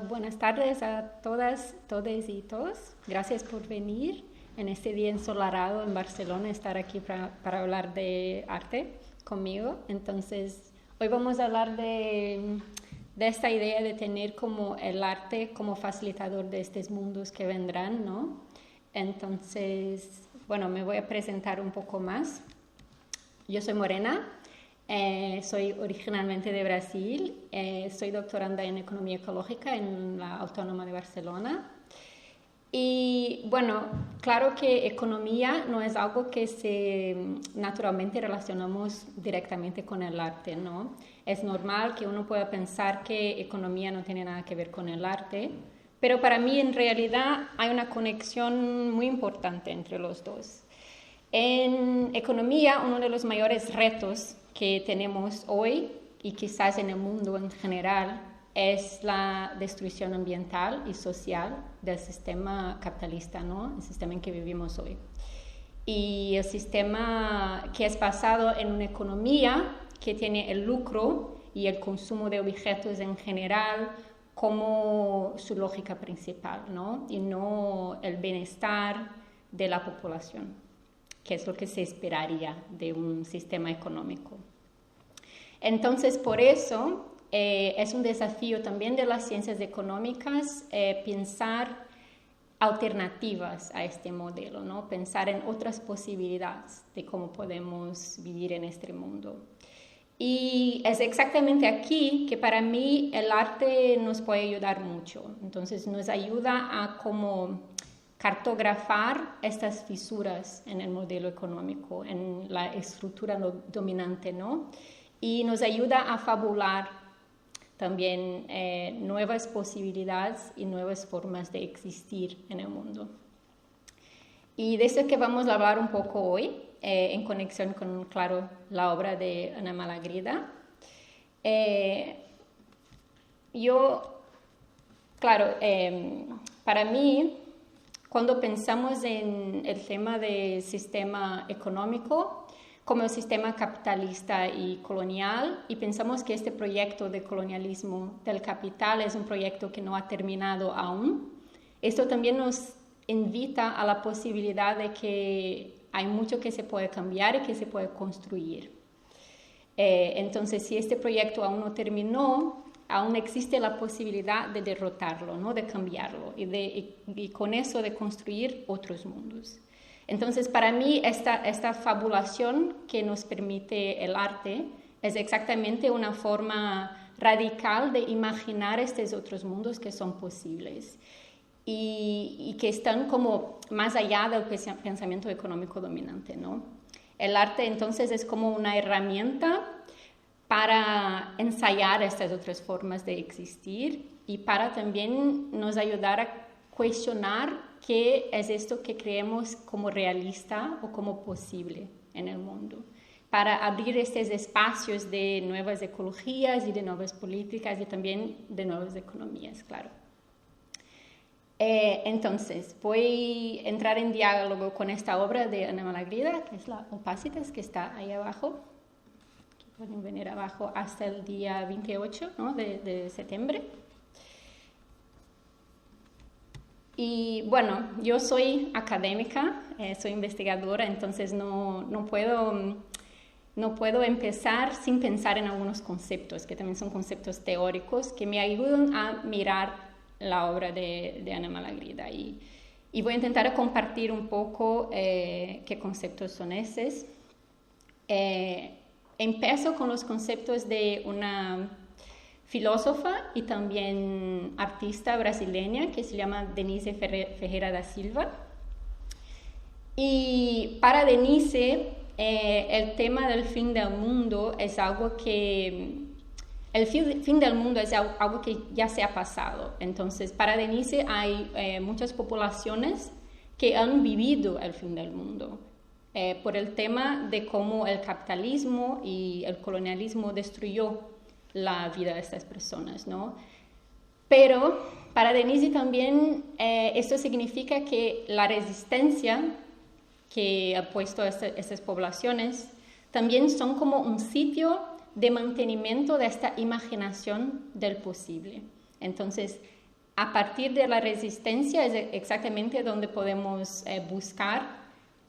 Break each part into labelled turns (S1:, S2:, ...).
S1: Buenas tardes a todas, todes y todos. Gracias por venir en este día ensolarado en Barcelona, estar aquí para hablar de arte conmigo. Entonces, hoy vamos a hablar de esta idea de tener como el arte como facilitador de estos mundos que vendrán, ¿no? Entonces, bueno, me voy a presentar un poco más. Yo soy Morena. Soy originalmente de Brasil, soy doctoranda en Economía Ecológica en la Autónoma de Barcelona. Y bueno, claro que economía no es algo que naturalmente relacionamos directamente con el arte, ¿no? Es normal que uno pueda pensar que economía no tiene nada que ver con el arte, pero para mí en realidad hay una conexión muy importante entre los dos. En economía, uno de los mayores retos que tenemos hoy y quizás en el mundo en general es la destrucción ambiental y social del sistema capitalista, ¿no? El sistema en que vivimos hoy. Y el sistema que es basado en una economía que tiene el lucro y el consumo de objetos en general como su lógica principal, ¿no? Y no el bienestar de la población, que es lo que se esperaría de un sistema económico. Entonces, por eso es un desafío también de las ciencias económicas pensar alternativas a este modelo, ¿no? Pensar en otras posibilidades de cómo podemos vivir en este mundo. Y es exactamente aquí que para mí el arte nos puede ayudar mucho. Entonces, nos ayuda a como cartografar estas fisuras en el modelo económico, en la estructura dominante, ¿no? Y nos ayuda a fabular también nuevas posibilidades y nuevas formas de existir en el mundo. Y de eso que vamos a hablar un poco hoy, en conexión con, claro, la obra de Ana Malagrida. Para mí, cuando pensamos en el tema del sistema económico, como el sistema capitalista y colonial, y pensamos que este proyecto de colonialismo del capital es un proyecto que no ha terminado aún, esto también nos invita a la posibilidad de que hay mucho que se puede cambiar y que se puede construir. Entonces, si este proyecto aún no terminó, aún existe la posibilidad de derrotarlo, ¿no? De cambiarlo y con eso de construir otros mundos. Entonces, para mí, esta fabulación que nos permite el arte es exactamente una forma radical de imaginar estos otros mundos que son posibles y que están como más allá del pensamiento económico dominante, ¿no? El arte, entonces, es como una herramienta para ensayar estas otras formas de existir y para también nos ayudar a cuestionar qué es esto que creemos como realista o como posible en el mundo, para abrir estos espacios de nuevas ecologías y de nuevas políticas y también de nuevas economías, claro. Entonces, voy a entrar en diálogo con esta obra de Ana Malagrida, que es la Opacitas, que está ahí abajo. Aquí pueden venir abajo hasta el día 28, ¿no? de septiembre. Y bueno, yo soy académica, soy investigadora, entonces no puedo empezar sin pensar en algunos conceptos, que también son conceptos teóricos, que me ayudan a mirar la obra de Ana Malagrida. Y voy a intentar compartir un poco qué conceptos son esos. Empiezo con los conceptos de una filósofa y también artista brasileña que se llama Denise Ferreira da Silva. Y para Denise, el tema del fin del mundo es algo que... El fin del mundo es algo que ya se ha pasado. Entonces, para Denise hay muchas poblaciones que han vivido el fin del mundo por el tema de cómo el capitalismo y el colonialismo destruyó la vida de estas personas, ¿no? Pero para Denise también esto significa que la resistencia que ha puesto a estas poblaciones también son como un sitio de mantenimiento de esta imaginación del posible. Entonces, a partir de la resistencia es exactamente donde podemos buscar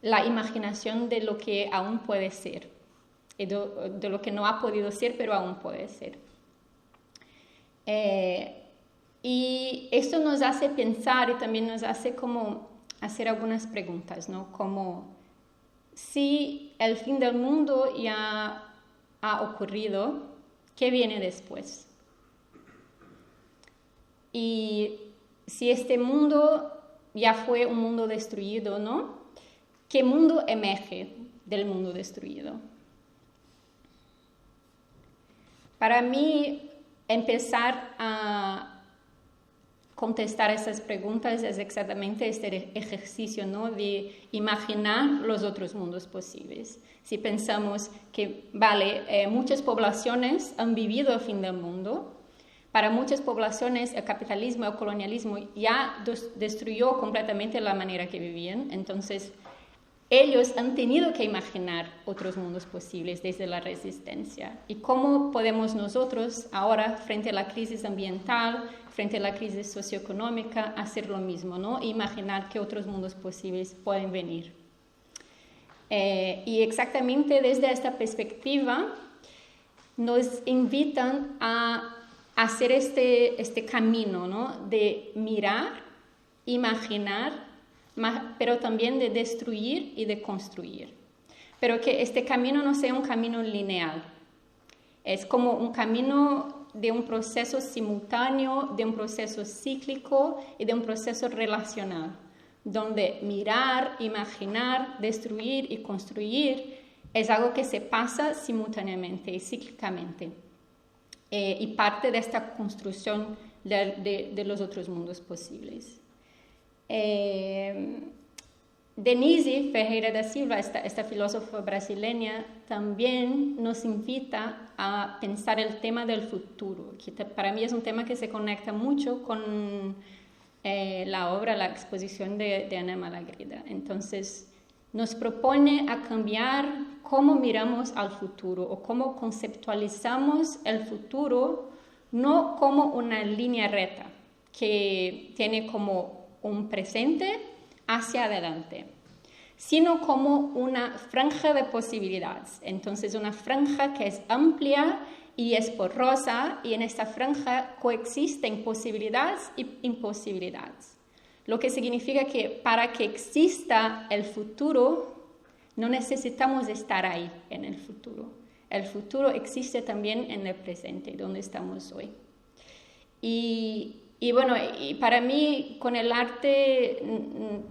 S1: la imaginación de lo que aún puede ser, y de lo que no ha podido ser, pero aún puede ser. Y esto nos hace pensar y también nos hace como hacer algunas preguntas, ¿no? Como si el fin del mundo ya ha ocurrido, ¿qué viene después? Y si este mundo ya fue un mundo destruido, ¿no? ¿Qué mundo emerge del mundo destruido? Para mí, empezar a contestar esas preguntas es exactamente este ejercicio, ¿no? De imaginar los otros mundos posibles. Si pensamos que, muchas poblaciones han vivido el fin del mundo, para muchas poblaciones el capitalismo, el colonialismo ya destruyó completamente la manera que vivían, entonces ellos han tenido que imaginar otros mundos posibles desde la resistencia. ¿Y cómo podemos nosotros ahora, frente a la crisis ambiental, frente a la crisis socioeconómica, hacer lo mismo, ¿no? Imaginar que otros mundos posibles pueden venir. Y exactamente desde esta perspectiva nos invitan a hacer este camino, ¿no? De mirar, imaginar, pero también de destruir y de construir. Pero que este camino no sea un camino lineal. Es como un camino de un proceso simultáneo, de un proceso cíclico y de un proceso relacional, donde mirar, imaginar, destruir y construir es algo que se pasa simultáneamente y cíclicamente. Y parte de esta construcción de los otros mundos posibles. Denise Ferreira da Silva, esta filósofa brasileña, también nos invita a pensar el tema del futuro, que para mí es un tema que se conecta mucho con la obra, la exposición de Ana Malagrida. Entonces, nos propone a cambiar cómo miramos al futuro o cómo conceptualizamos el futuro, no como una línea recta que tiene como un presente hacia adelante, sino como una franja de posibilidades. Entonces, una franja que es amplia y es porosa, y en esta franja coexisten posibilidades y imposibilidades. Lo que significa que para que exista el futuro, no necesitamos estar ahí en el futuro. El futuro existe también en el presente, donde estamos hoy. Y para mí, con el arte,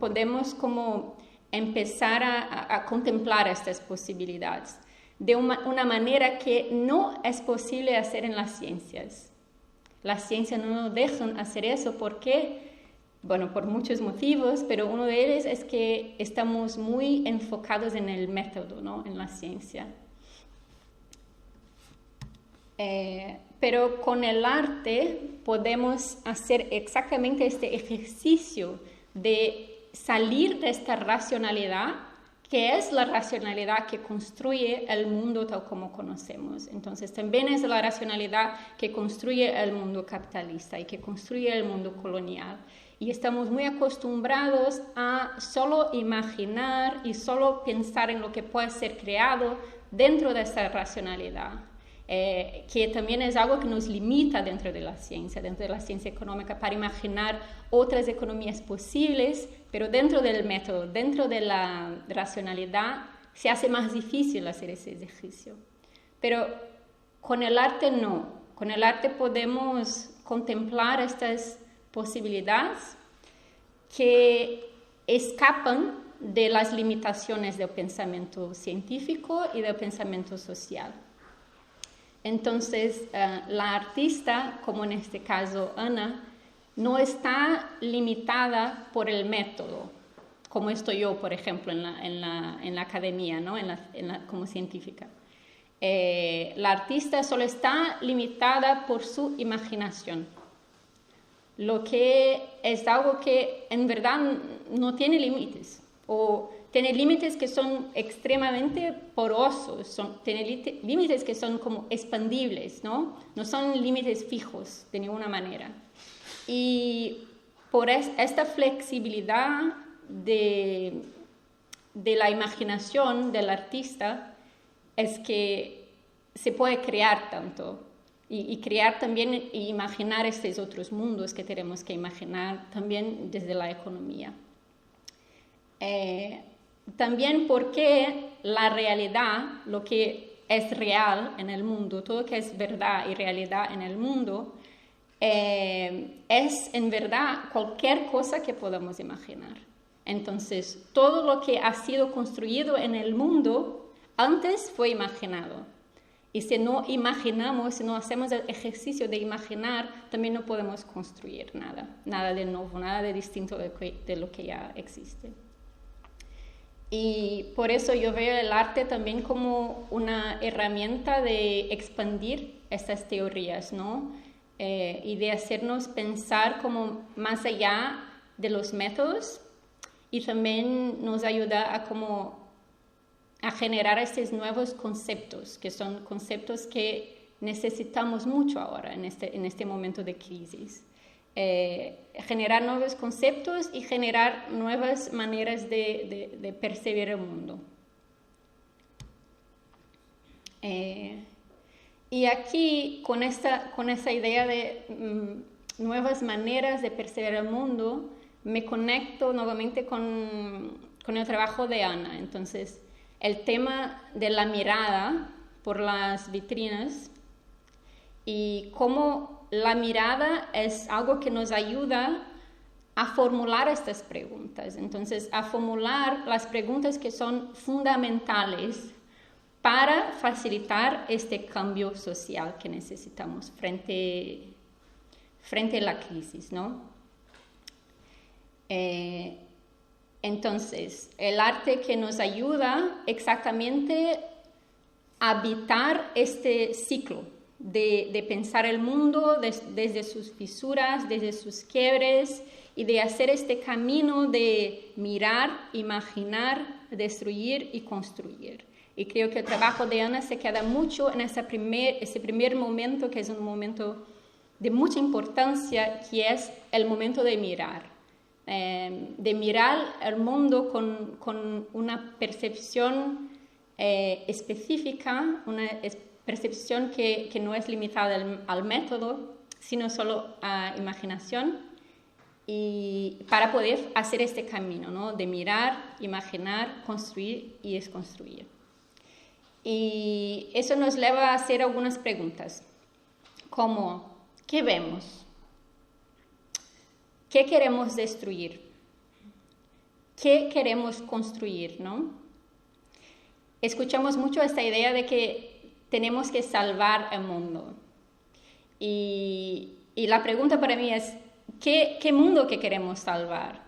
S1: podemos como empezar a contemplar estas posibilidades de una manera que no es posible hacer en las ciencias. Las ciencias no nos dejan hacer eso porque... por muchos motivos, pero uno de ellos es que estamos muy enfocados en el método, ¿no? En la ciencia. Pero con el arte podemos hacer exactamente este ejercicio de salir de esta racionalidad, que es la racionalidad que construye el mundo tal como conocemos. Entonces también es la racionalidad que construye el mundo capitalista y que construye el mundo colonial. Y estamos muy acostumbrados a solo imaginar y solo pensar en lo que puede ser creado dentro de esa racionalidad, que también es algo que nos limita dentro de la ciencia económica, para imaginar otras economías posibles, pero dentro del método, dentro de la racionalidad, se hace más difícil hacer ese ejercicio. Pero con el arte no. Con el arte podemos contemplar estas posibilidades que escapan de las limitaciones del pensamiento científico y del pensamiento social. Entonces, la artista, como en este caso Ana, no está limitada por el método, como estoy yo, por ejemplo, en la academia, ¿no? Como científica. La artista solo está limitada por su imaginación, lo que es algo que en verdad no tiene límites, o tiene límites que son extremadamente porosos, tiene límites que son como expandibles, ¿no? No son límites fijos de ninguna manera. Y por esta flexibilidad de la imaginación del artista es que se puede crear tanto y crear también e imaginar estos otros mundos que tenemos que imaginar también desde la economía. También porque la realidad, lo que es real en el mundo, todo lo que es verdad y realidad en el mundo, es en verdad cualquier cosa que podamos imaginar. Entonces, todo lo que ha sido construido en el mundo antes fue imaginado. Y si no imaginamos, si no hacemos el ejercicio de imaginar, también no podemos construir nada de nuevo, nada de distinto de lo que ya existe. Y por eso yo veo el arte también como una herramienta de expandir estas teorías, ¿no? Y de hacernos pensar como más allá de los métodos, y también nos ayuda a generar estos nuevos conceptos, que son conceptos que necesitamos mucho ahora en este momento de crisis. Generar nuevos conceptos y generar nuevas maneras de percibir el mundo. Y aquí, con esa idea de nuevas maneras de percibir el mundo, me conecto nuevamente con el trabajo de Ana. Entonces, el tema de la mirada por las vitrinas y cómo la mirada es algo que nos ayuda a formular estas preguntas. Entonces, a formular las preguntas que son fundamentales para facilitar este cambio social que necesitamos frente a la crisis, ¿no? Entonces, el arte que nos ayuda exactamente a habitar este ciclo de pensar el mundo desde sus fisuras, desde sus quiebres, y de hacer este camino de mirar, imaginar, destruir y construir. Y creo que el trabajo de Ana se queda mucho en ese primer momento, que es un momento de mucha importancia, que es el momento de mirar. De mirar el mundo con una percepción específica, una percepción que no es limitada al método, sino solo a imaginación, y para poder hacer este camino, ¿no? De mirar, imaginar, construir y desconstruir. Y eso nos lleva a hacer algunas preguntas, como, ¿qué vemos? ¿Qué queremos destruir? ¿Qué queremos construir, no? Escuchamos mucho esta idea de que tenemos que salvar el mundo. Y la pregunta para mí es, ¿qué mundo que queremos salvar?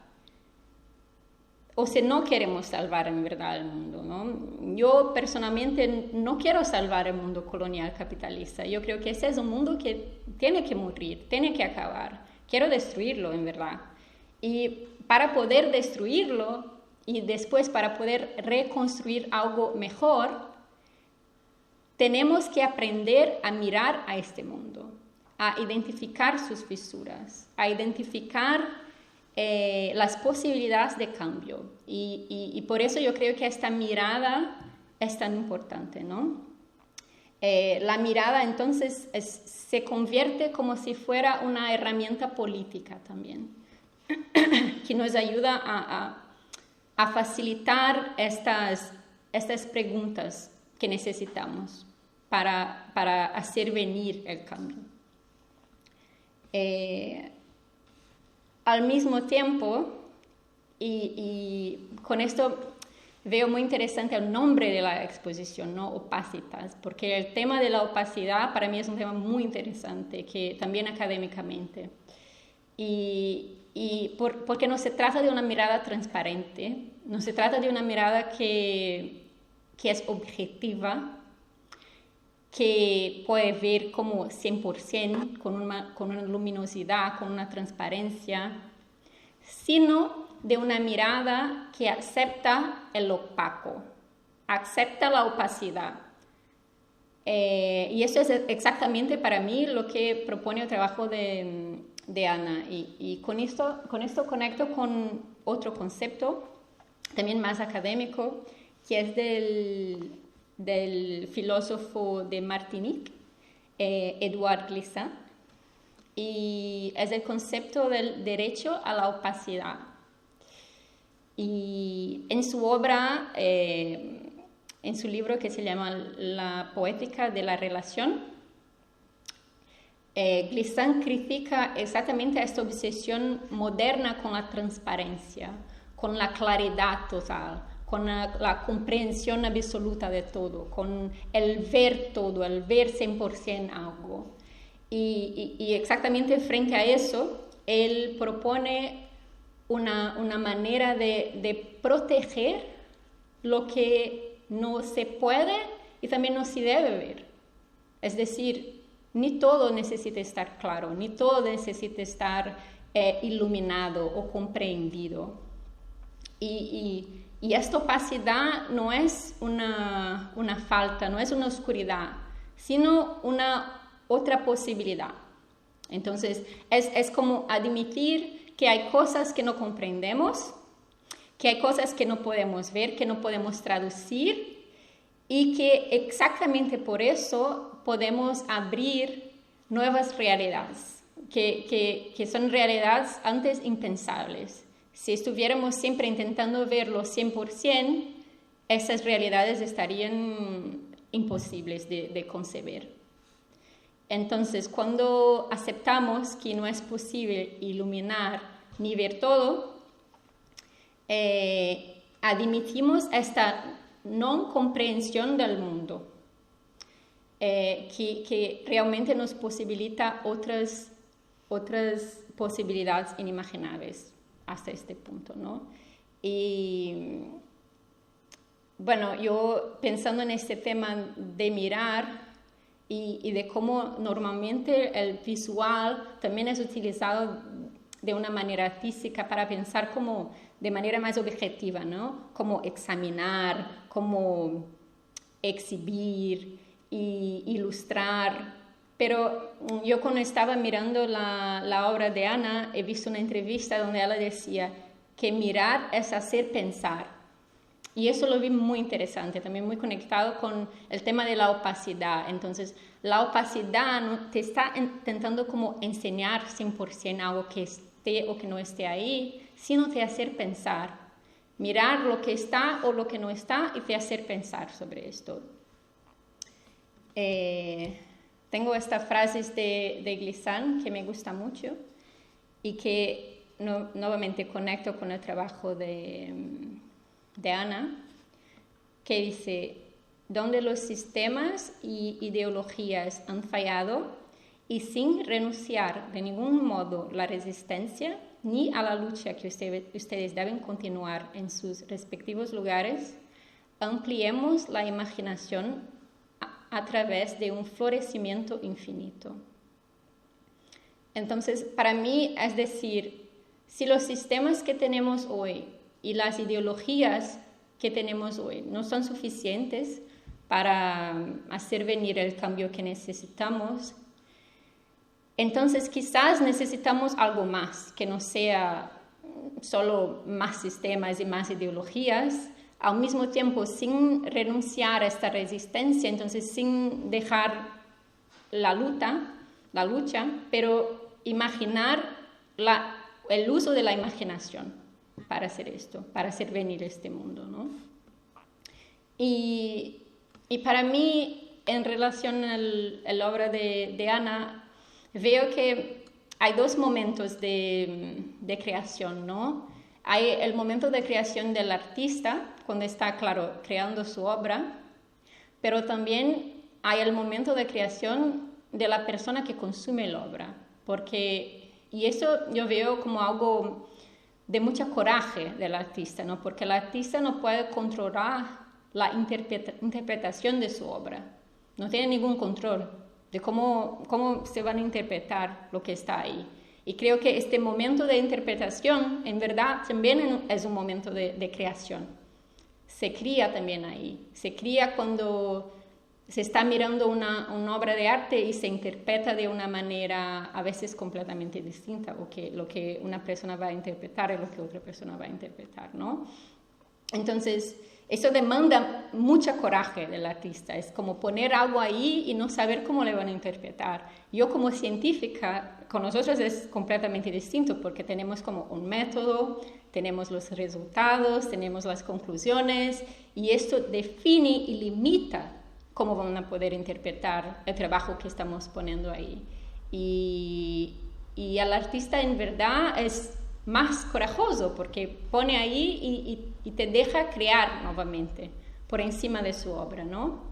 S1: O si no queremos salvar en verdad el mundo, ¿no? Yo personalmente no quiero salvar el mundo colonial capitalista. Yo creo que ese es un mundo que tiene que morir, tiene que acabar. Quiero destruirlo, en verdad. Y para poder destruirlo y después para poder reconstruir algo mejor, tenemos que aprender a mirar a este mundo, a identificar sus fisuras, a identificar las posibilidades de cambio. Y por eso yo creo que esta mirada es tan importante, ¿no? La mirada entonces se convierte como si fuera una herramienta política también, que nos ayuda a facilitar estas preguntas que necesitamos para hacer venir el cambio. Al mismo tiempo, y con esto veo muy interesante el nombre de la exposición, ¿no? Opacitas, porque el tema de la opacidad para mí es un tema muy interesante, que también académicamente. Porque no se trata de una mirada transparente, no se trata de una mirada que es objetiva, que puede ver como 100%, con una luminosidad, con una transparencia, sino de una mirada que acepta el opaco, acepta la opacidad. Y eso es exactamente para mí lo que propone el trabajo de Ana. Y con esto conecto con otro concepto, también más académico, que es del filósofo de Martinique, Édouard Glissant, y es el concepto del derecho a la opacidad. Y en su obra, en su libro que se llama La poética de la relación, Glissant critica exactamente esta obsesión moderna con la transparencia, con la claridad total, con la comprensión absoluta de todo, con el ver todo, el ver 100% algo. Y exactamente frente a eso, él propone una manera de proteger lo que no se puede y también no se debe ver. Es decir, ni todo necesita estar claro, ni todo necesita estar iluminado o comprendido. Y esta opacidad no es una falta, no es una oscuridad, sino una otra posibilidad. Entonces, es como admitir que hay cosas que no comprendemos, que hay cosas que no podemos ver, que no podemos traducir, y que exactamente por eso podemos abrir nuevas realidades, que son realidades antes impensables. Si estuviéramos siempre intentando verlo 100%, esas realidades estarían imposibles de concebir. Entonces, cuando aceptamos que no es posible iluminar ni ver todo, admitimos esta no comprensión del mundo, que realmente nos posibilita otras posibilidades inimaginables hasta este punto, ¿no? Y bueno, yo pensando en este tema de mirar y de cómo normalmente el visual también es utilizado de una manera física para pensar como de manera más objetiva, ¿no? Como examinar, como exhibir y ilustrar. Pero yo cuando estaba mirando la obra de Ana, he visto una entrevista donde ella decía que mirar es hacer pensar. Y eso lo vi muy interesante, también muy conectado con el tema de la opacidad. Entonces, la opacidad no te está intentando como enseñar 100% algo que esté o que no esté ahí, sino te hacer pensar. Mirar lo que está o lo que no está y te hacer pensar sobre esto. Tengo estas frases de Glissant que me gusta mucho y que nuevamente conecto con el trabajo de Ana, que dice: donde los sistemas y ideologías han fallado y sin renunciar de ningún modo a la resistencia ni a la lucha que ustedes deben continuar en sus respectivos lugares, ampliemos la imaginación a través de un florecimiento infinito. Entonces, para mí, es decir, si los sistemas que tenemos hoy y las ideologías que tenemos hoy no son suficientes para hacer venir el cambio que necesitamos, entonces quizás necesitamos algo más, que no sea solo más sistemas y más ideologías, al mismo tiempo sin renunciar a esta resistencia, entonces sin dejar la lucha, pero imaginar el uso de la imaginación para hacer esto, para hacer venir este mundo, ¿no? Y para mí, en relación a la obra de Ana, veo que hay dos momentos de creación, ¿no? Hay el momento de creación del artista, cuando está, claro, creando su obra, pero también hay el momento de creación de la persona que consume la obra, y eso yo veo como algo de mucho coraje del artista, ¿no? Porque el artista no puede controlar la interpretación de su obra, no tiene ningún control de cómo se van a interpretar lo que está ahí. Y creo que este momento de interpretación, en verdad, también es un momento de creación. Se cría también ahí. Se cría cuando se está mirando una obra de arte y se interpreta de una manera a veces completamente distinta, o que lo que una persona va a interpretar es lo que otra persona va a interpretar, ¿no? Entonces, eso demanda mucho coraje del artista. Es como poner algo ahí y no saber cómo le van a interpretar. Yo como científica, con nosotros es completamente distinto porque tenemos como un método, tenemos los resultados, tenemos las conclusiones y esto define y limita cómo van a poder interpretar el trabajo que estamos poniendo ahí. Y al artista en verdad es más corajoso porque pone ahí y te deja crear nuevamente por encima de su obra, ¿no?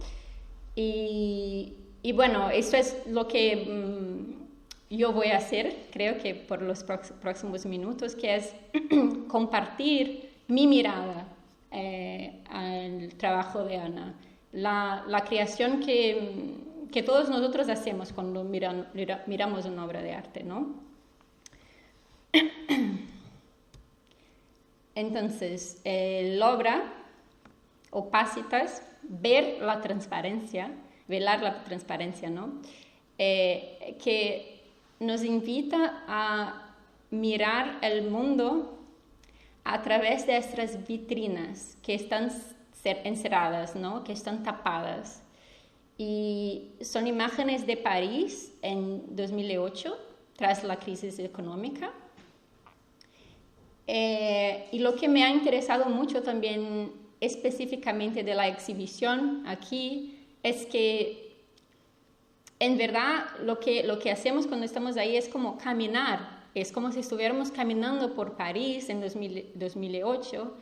S1: Y bueno, eso es lo que yo voy a hacer, creo que por los próximos minutos, que es compartir mi mirada al trabajo de Ana, la creación que todos nosotros hacemos cuando miramos una obra de arte, ¿no? Entonces, la obra Opacitas, velar la transparencia, ¿no? Que nos invita a mirar el mundo a través de estas vitrinas que están encerradas, ¿no? Que están tapadas. Y son imágenes de París en 2008, tras la crisis económica. Y lo que me ha interesado mucho también específicamente de la exhibición aquí es que en verdad lo que hacemos cuando estamos ahí es como caminar, es como si estuviéramos caminando por París en 2008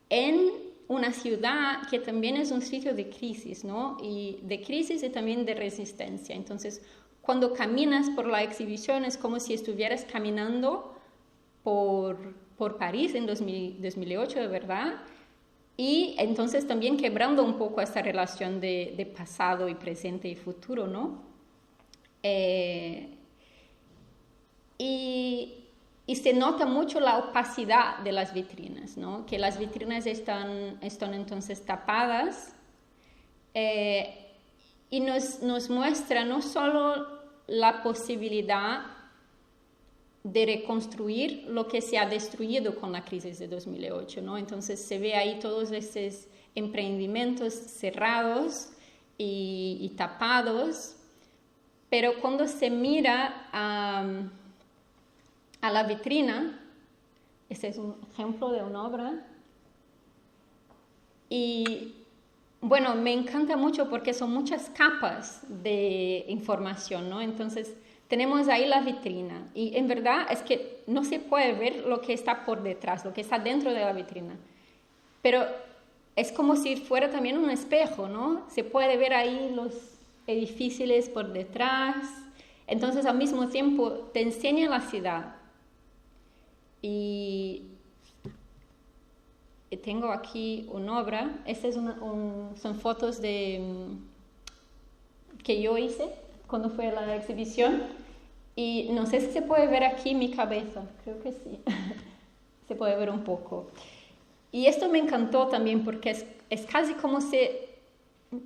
S1: en una ciudad que también es un sitio de crisis, ¿no? Y de crisis y también de resistencia. Entonces, cuando caminas por la exhibición es como si estuvieras caminando por París en 2008, de verdad, y entonces también quebrando un poco esta relación de pasado y presente y futuro, ¿no? Y se nota mucho la opacidad de las vitrinas, ¿no? Que las vitrinas están entonces tapadas y nos muestra no solo la posibilidad de reconstruir lo que se ha destruido con la crisis de 2008, ¿no? Entonces se ve ahí todos esos emprendimientos cerrados y tapados, pero cuando se mira a la vitrina, este es un ejemplo de una obra, y bueno, me encanta mucho porque son muchas capas de información, ¿no? Entonces tenemos ahí la vitrina y en verdad es que no se puede ver lo que está por detrás, lo que está dentro de la vitrina. Pero es como si fuera también un espejo, ¿no? Se puede ver ahí los edificios por detrás. Entonces al mismo tiempo te enseña la ciudad. Y tengo aquí una obra. Estas son fotos que yo hice cuando fue a la exhibición, y no sé si se puede ver aquí mi cabeza, creo que sí, se puede ver un poco. Y esto me encantó también porque es casi como si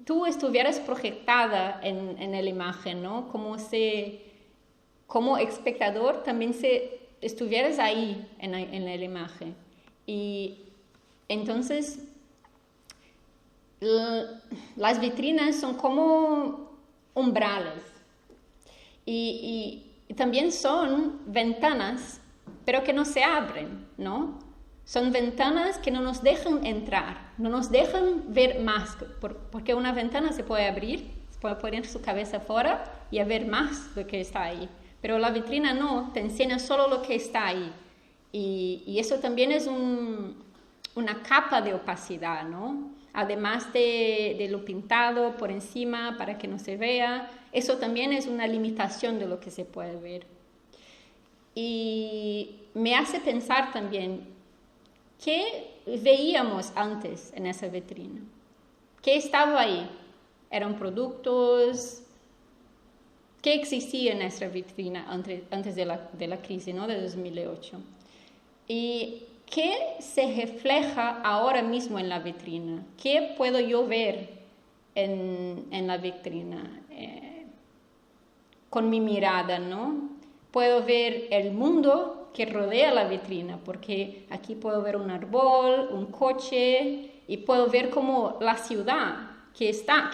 S1: tú estuvieras proyectada en la imagen, ¿no? Como espectador también estuvieras ahí en la imagen. Y entonces las vitrinas son como umbrales. Y también son ventanas, pero que no se abren, ¿no? Son ventanas que no nos dejan entrar, no nos dejan ver más, porque una ventana se puede abrir, se puede poner su cabeza fuera y ver más de lo que está ahí. Pero la vitrina no, te enseña solo lo que está ahí. Y eso también es una capa de opacidad, ¿no? Además de lo pintado por encima para que no se vea, eso también es una limitación de lo que se puede ver. Y me hace pensar también, ¿qué veíamos antes en esa vitrina? ¿Qué estaba ahí? ¿Eran productos? qué existía en nuestra vitrina antes de la crisis, ¿no? De 2008. Y qué se refleja ahora mismo en la vitrina. ¿Qué puedo yo ver en la vitrina? Con mi mirada, ¿no? Puedo ver el mundo que rodea la vitrina, porque aquí puedo ver un árbol, un coche, y puedo ver como la ciudad que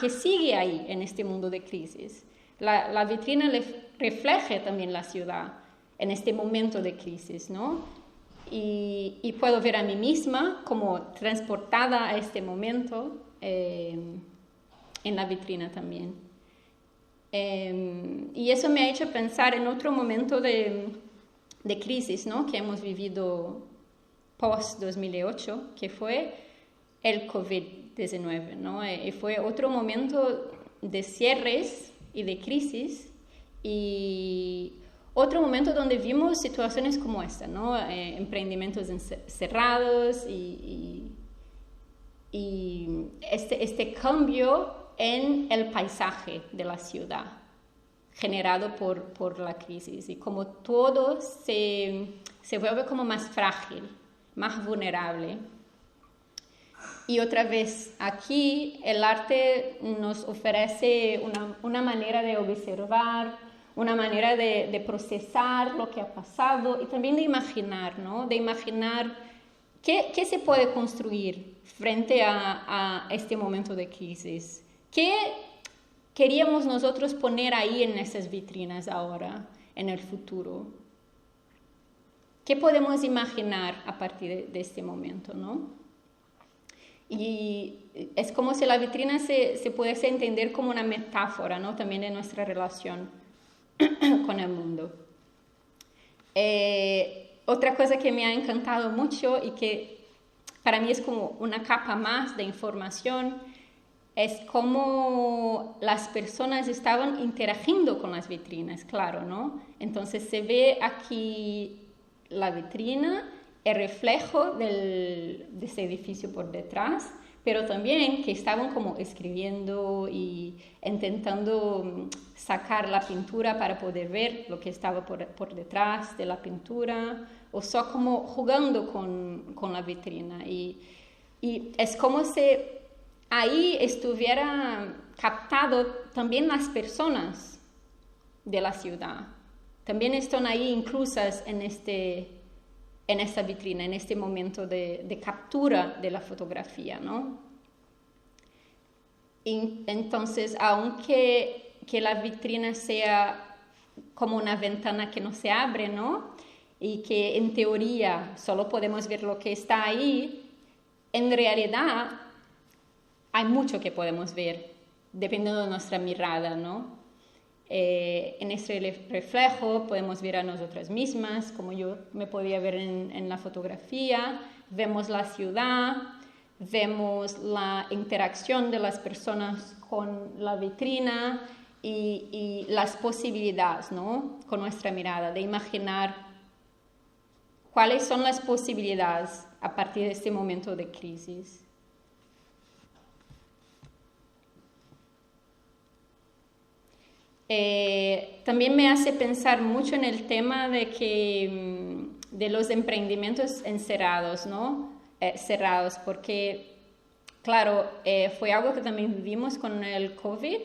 S1: sigue ahí en este mundo de crisis. La vitrina refleja también la ciudad en este momento de crisis, ¿no? Y puedo ver a mí misma como transportada a este momento en la vitrina también. Y eso me ha hecho pensar en otro momento de crisis, ¿no? Que hemos vivido post-2008, que fue el COVID-19, ¿no? Y fue otro momento de cierres y de crisis, y otro momento donde vimos situaciones como esta, ¿no? Emprendimientos cerrados y este cambio en el paisaje de la ciudad generado por la crisis, y como todo se vuelve como más frágil, más vulnerable. Y otra vez, aquí el arte nos ofrece una manera de observar, una manera de procesar lo que ha pasado, y también de imaginar, ¿no? De imaginar qué se puede construir frente a este momento de crisis. ¿Qué queríamos nosotros poner ahí en esas vitrinas ahora, en el futuro? ¿Qué podemos imaginar a partir de este momento, no? Y es como si la vitrina se pudiese entender como una metáfora, ¿no? También de nuestra relación con el mundo. Otra cosa que me ha encantado mucho y que para mí es como una capa más de información es cómo las personas estaban interagiendo con las vitrinas, claro, ¿no? Entonces se ve aquí la vitrina, el reflejo de ese edificio por detrás, pero también que estaban como escribiendo y intentando sacar la pintura para poder ver lo que estaba por detrás de la pintura, o solo como jugando con la vitrina. Y es como si ahí estuviera captado también las personas de la ciudad. También están ahí inclusas en esta vitrina, en este momento de captura de la fotografía, ¿no? Y entonces, aunque que la vitrina sea como una ventana que no se abre, ¿no? Y que en teoría solo podemos ver lo que está ahí, en realidad hay mucho que podemos ver, dependiendo de nuestra mirada, ¿no? En este reflejo podemos ver a nosotras mismas, como yo me podía ver en la fotografía, vemos la ciudad, vemos la interacción de las personas con la vitrina y las posibilidades, ¿no? Con nuestra mirada, de imaginar cuáles son las posibilidades a partir de este momento de crisis. También me hace pensar mucho en el tema de los emprendimientos encerrados, ¿no? Cerrados, porque, claro, fue algo que también vivimos con el COVID,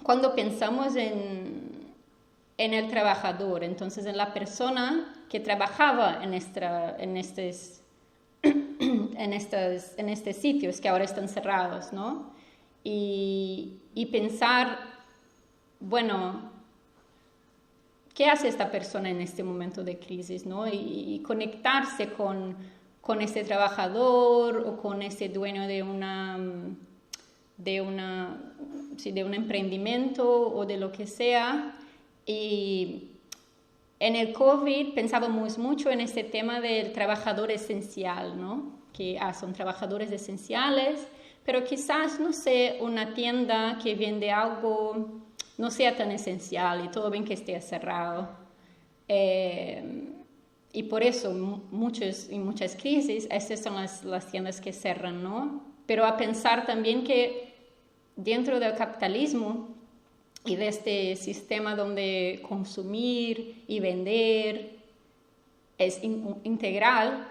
S1: cuando pensamos en el trabajador, entonces en la persona que trabajaba en estos sitios que ahora están cerrados, ¿no? Y pensar, bueno, ¿qué hace esta persona en este momento de crisis, ¿no? Y conectarse con este trabajador o con ese dueño de un emprendimiento o de lo que sea. Y en el COVID pensábamos mucho en este tema del trabajador esencial, ¿no? Que son trabajadores esenciales, pero quizás, no sé, una tienda que vende algo no sea tan esencial y todo bien que esté cerrado. Y por eso en muchas crisis, estas son las tiendas que cierran, ¿no? Pero a pensar también que dentro del capitalismo y de este sistema donde consumir y vender es integral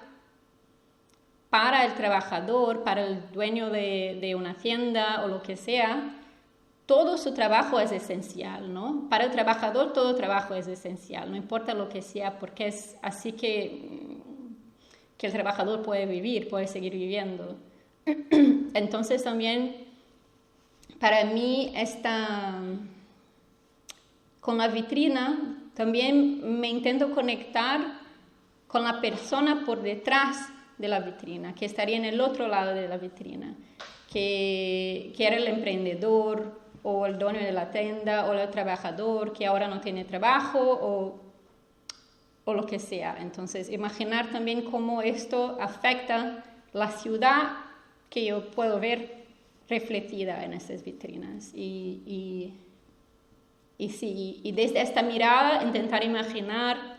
S1: para el trabajador, para el dueño de una tienda o lo que sea, todo su trabajo es esencial, ¿no? Para el trabajador todo trabajo es esencial, no importa lo que sea, porque es así que el trabajador puede vivir, puede seguir viviendo. Entonces también para mí con la vitrina también me intento conectar con la persona por detrás de la vitrina, que estaría en el otro lado de la vitrina, que era el emprendedor o el dueño de la tienda o el trabajador que ahora no tiene trabajo o lo que sea. Entonces, imaginar también cómo esto afecta la ciudad que yo puedo ver refletida en estas vitrinas. Y desde esta mirada intentar imaginar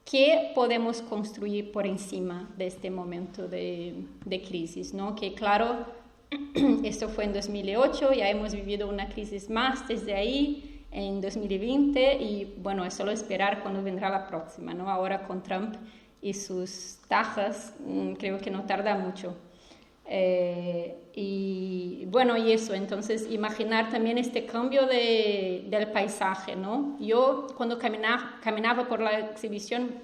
S1: qué podemos construir por encima de este momento de crisis, ¿no? Que claro, esto fue en 2008, ya hemos vivido una crisis más desde ahí, en 2020, y bueno, es solo esperar cuando vendrá la próxima, ¿no? Ahora con Trump y sus tajas, creo que no tarda mucho. Y bueno, y eso, entonces imaginar también este cambio del paisaje, ¿no? Yo cuando caminaba por la exhibición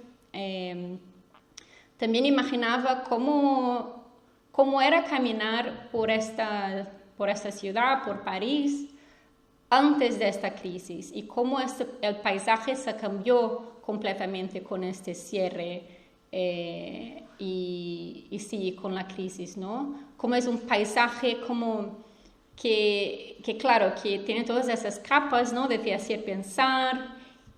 S1: también imaginaba cómo era caminar por esta ciudad, por París, antes de esta crisis y cómo el paisaje se cambió completamente con este cierre y sí, con la crisis, ¿no? Como es un paisaje como que claro, que tiene todas esas capas, ¿no? De te hacer pensar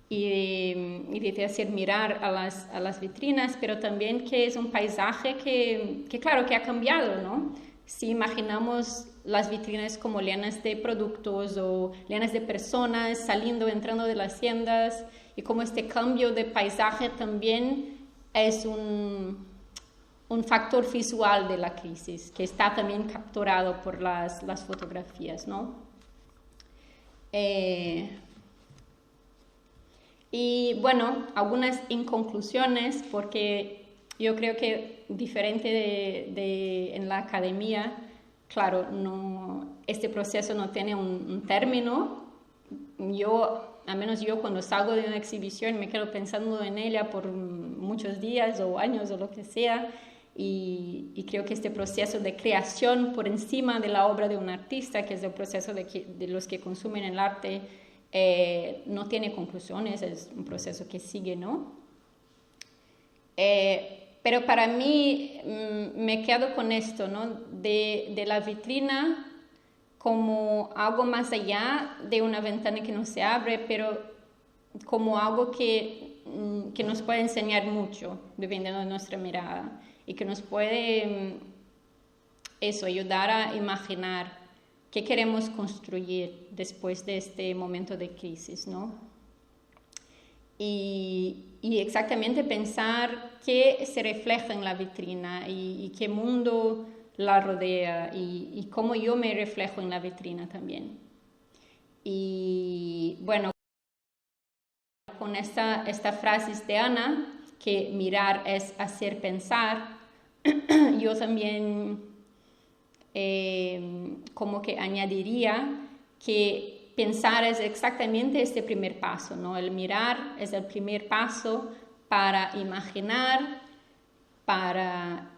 S1: y de te hacer mirar a las vitrinas, pero también que es un paisaje que claro, que ha cambiado, ¿no? Si imaginamos las vitrinas como llenas de productos o llenas de personas saliendo, entrando de las tiendas, y como este cambio de paisaje también es un factor visual de la crisis, que está también capturado por las fotografías, ¿no? Y bueno, algunas inconclusiones, porque yo creo que diferente en la academia, claro, este proceso no tiene un término. Al menos yo cuando salgo de una exhibición me quedo pensando en ella por muchos días o años o lo que sea, y creo que este proceso de creación por encima de la obra de un artista, que es el proceso de los que consumen el arte, no tiene conclusiones, es un proceso que sigue, ¿no? Pero para mí me quedo con esto, ¿no? De la vitrina como algo más allá de una ventana que no se abre, pero como algo que nos puede enseñar mucho, dependiendo de nuestra mirada, y que nos puede ayudar a imaginar qué queremos construir después de este momento de crisis, ¿no? Y exactamente pensar qué se refleja en la vitrina y qué mundo la rodea y cómo yo me reflejo en la vitrina también. Y bueno, con esta frase de Ana, que mirar es hacer pensar, yo también como que añadiría que pensar es exactamente este primer paso, ¿no? El mirar es el primer paso para imaginar, para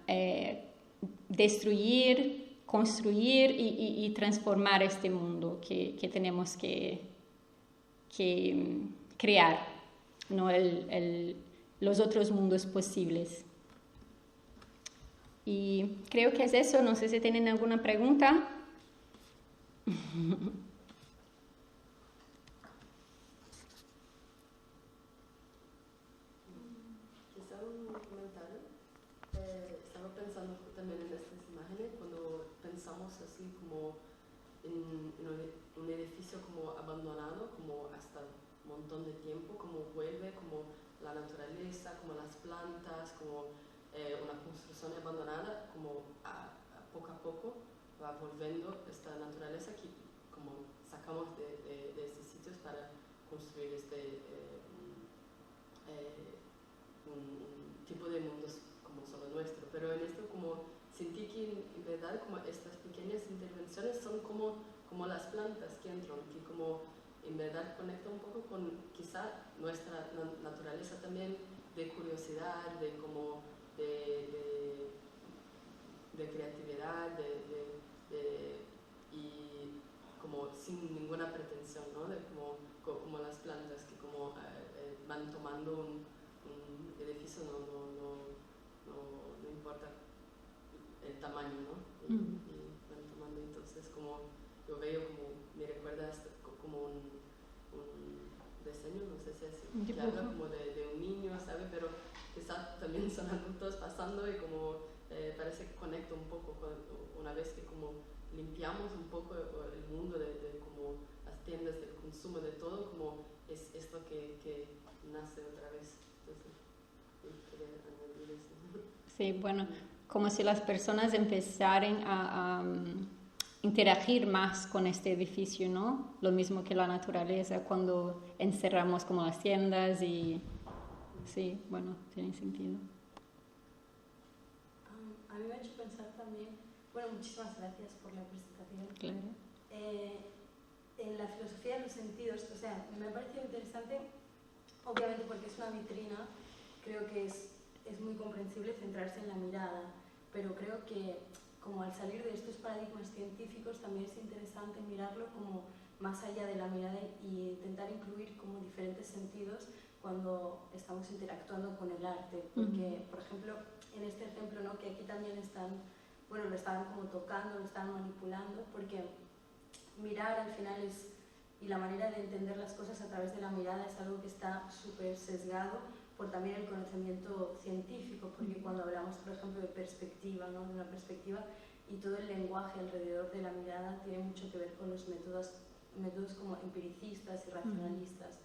S1: destruir, construir y transformar este mundo que tenemos que crear, ¿no? Los otros mundos posibles. Y creo que es eso, no sé si tienen alguna pregunta.
S2: Quizá un comentario. Estaba pensando también en estas imágenes cuando pensamos así como en un edificio como abandonado, como hasta un montón de tiempo, como vuelve, como la naturaleza, como las plantas, como una construcción abandonada, como a poco va volviendo esta naturaleza que como sacamos de estos sitios para construir un tipo de mundos como solo nuestro. Pero en esto como sentí que en verdad como estas pequeñas intervenciones son como las plantas que entran, que como en verdad conecta un poco con quizá nuestra naturaleza también de curiosidad, de como de creatividad, y como sin ninguna pretensión, ¿no? De como las plantas que como van tomando un edificio, no importa el tamaño, ¿no? Y van tomando, entonces como yo veo como, me recuerda como un diseño, no sé si es que habla como de un niño, ¿sabe? Pero quizás también son adultos pasando y como parece que conecta un poco una vez que como limpiamos un poco el mundo de como las tiendas del consumo, de todo, como es esto que nace otra vez. Entonces, quería añadir eso.
S1: Sí, bueno, como si las personas empezaran a interagir más con este edificio, ¿no? Lo mismo que la naturaleza cuando encerramos como las tiendas y... Sí, bueno, tiene sentido.
S3: A mí me ha hecho pensar también, bueno, muchísimas gracias por la presentación.
S1: Claro.
S3: En la filosofía de los sentidos, o sea, me ha parecido interesante, obviamente porque es una vitrina, creo que es muy comprensible centrarse en la mirada, pero creo que como al salir de estos paradigmas científicos también es interesante mirarlo como más allá de la mirada y intentar incluir como diferentes sentidos cuando estamos interactuando con el arte, porque por ejemplo en este ejemplo, ¿no? Que aquí también están, bueno, lo estaban como tocando, lo estaban manipulando, porque mirar al final es, y la manera de entender las cosas a través de la mirada es algo que está súper sesgado por también el conocimiento científico, porque cuando hablamos, por ejemplo, de perspectiva, ¿no? De una perspectiva, y todo el lenguaje alrededor de la mirada tiene mucho que ver con los métodos como empiricistas y racionalistas.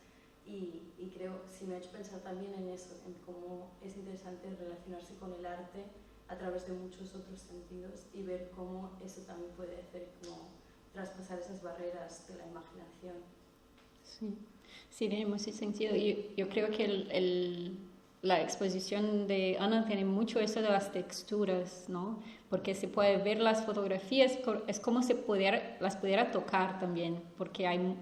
S3: Y creo, sí me ha hecho pensar también en eso, en cómo es interesante relacionarse con el arte a través de muchos otros sentidos y ver cómo eso también puede hacer como traspasar esas barreras de la imaginación.
S1: Sí, sí, tiene mucho sentido. Yo creo que la exposición de Ana tiene mucho eso de las texturas, ¿no? Porque se puede ver las fotografías, es como si las pudiera tocar también, porque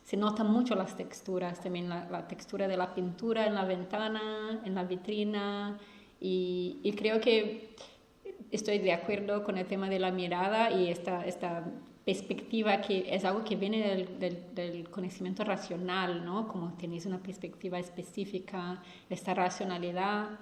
S1: se notan mucho las texturas, también la textura de la pintura en la ventana, en la vitrina, y creo que estoy de acuerdo con el tema de la mirada y esta perspectiva que es algo que viene del conocimiento racional, ¿no? Como tenéis una perspectiva específica, esta racionalidad,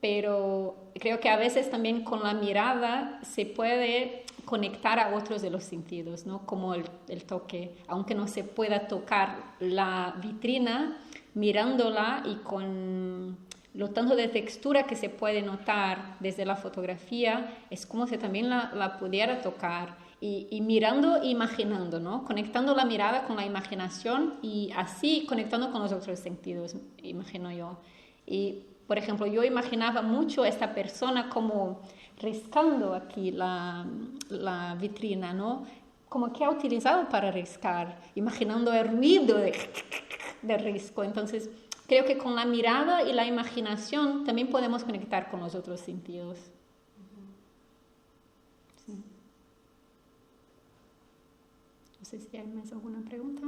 S1: pero creo que a veces también con la mirada se puede conectar a otros de los sentidos, ¿no? Como el toque, aunque no se pueda tocar la vitrina, mirándola y con lo tanto de textura que se puede notar desde la fotografía, es como si también la pudiera tocar y mirando e imaginando, ¿no? Conectando la mirada con la imaginación y así conectando con los otros sentidos, imagino yo. Y, por ejemplo, yo imaginaba mucho a esta persona como riscando aquí la vitrina, ¿no? Como que ha utilizado para riscar, imaginando el ruido de risco. Entonces, creo que con la mirada y la imaginación también podemos conectar con los otros sentidos. Sí. No sé si hay más alguna pregunta.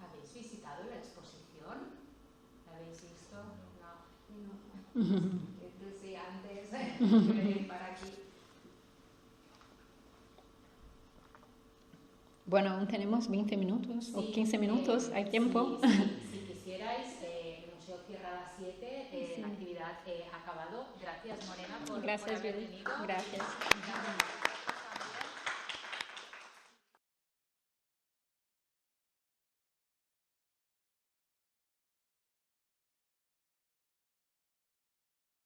S4: ¿Habéis visitado la exposición? ¿La habéis visto? No. Entonces, sí, antes de venir para aquí.
S1: Bueno, aún tenemos 20 minutos o 15 minutos, hay tiempo.
S4: Si quisierais, el museo cierra a las 7, la actividad ha acabado. Gracias, Morena, por haber venido.
S1: Gracias.